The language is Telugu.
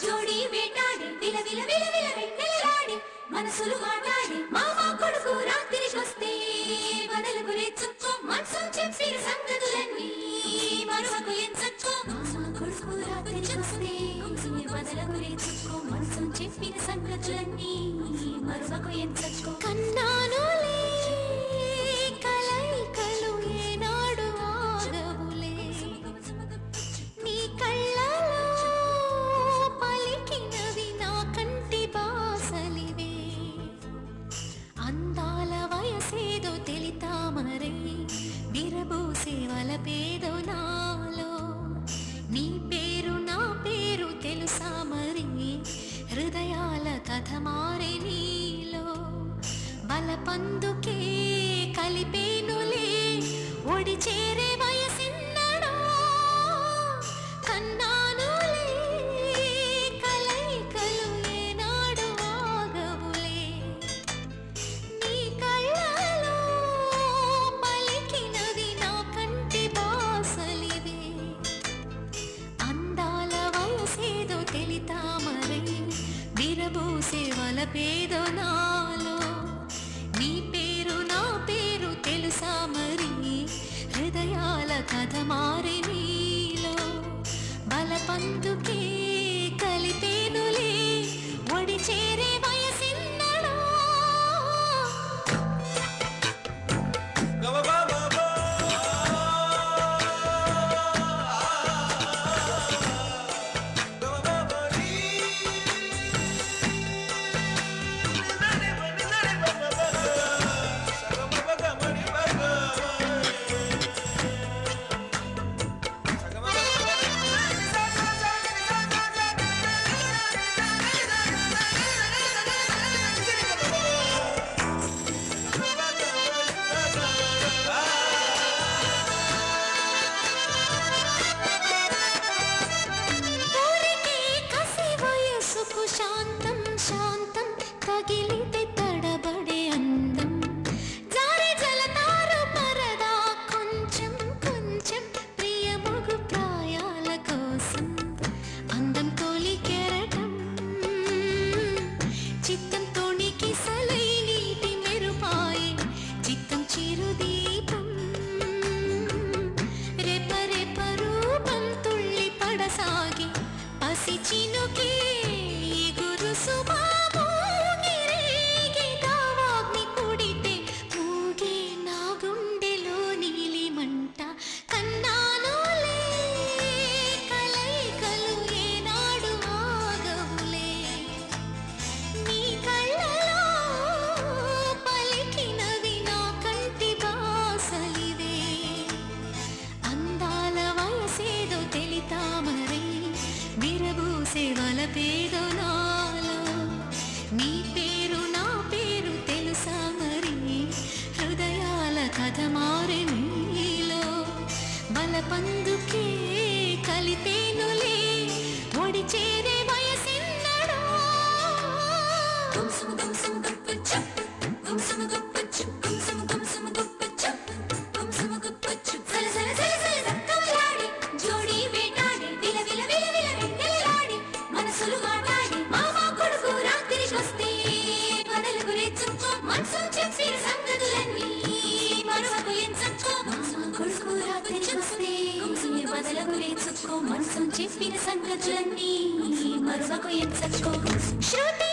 జోడి వేటాడి విల విల విల విల వెన్నెలలాడి మనసులు మాట్లాడి మామ కొడుకు రాత్రికొస్తే వదలకు రేచుకో మనసు చెప్పిన సంగతులన్నీ మరువకు ఎంచక్కో మామ కొడుకు రాత్రికొస్తే వదలకు రేచుకో మనసు చెప్పిన సంగతులన్నీ మరువకు ఎంచక్కో కన్నానులే కలైకలు ఏనాడు ఆగవులే నీ కళ్ళలో పలికినవి నా కంటి బాసలివే అందాల వయసేదో తెలితామరే విరబూసే వలపేదో నాలో నీ పేరు నా పేరు తెలుసా మరి హృదయాల కథ మారే నీలో బలపందుకే కలిపేనులే ఒడి చేరే వయసిన్నడో కన్నానులే కలైకలు ఏనాడు ఆగవులే నీ కళ్ళలో పలికినది నా కంటి బాసలివే అందాల వయసేదో తెలితామరే విరబూసే వలపేదో నాలో నీ పేరు నా పేరు తెలుసా మరి హృదయాల కథ మారి నీలో బలపందుకే కలిపేనులే ఒడి చేరే వయసిన్నడో శాంతం శాంతం తగిలితే తడబడే అందం జారి జలతారు పరదా కొంచెం కొంచెం ప్రియమగు ప్రాయాల కోసం అందం తోలి కెరటం చిత్తం తోణికి సలై నీటి మెరుపాయి చిత్తం చిరుదీపం రెప రెప రూపం తుళ్ళి పడసాగి పసి చినుకే వలపేదో నాలో నీ పేరు నా పేరు తెలుసా మరి హృదయాల కథ మారే నీలో బలపందుకే కలిపేనులే ఒడి చేరే వయసిన్నడో జోడి వేటాడి విల విల విల విల వెన్నెలలాడి మనసులు మాట్లాడి మామ కొడుకు రాత్రికొస్తే వదలకు రేచుకో మనసు చెప్పిన సంగతులన్నీ మరువకు ఎంచక్కో మామ కొడుకు రాత్రికొస్తే వదలకు రేచుకో మనసు చెప్పిన సంగతులన్నీ మరువకు ఎంచక్కో శృతి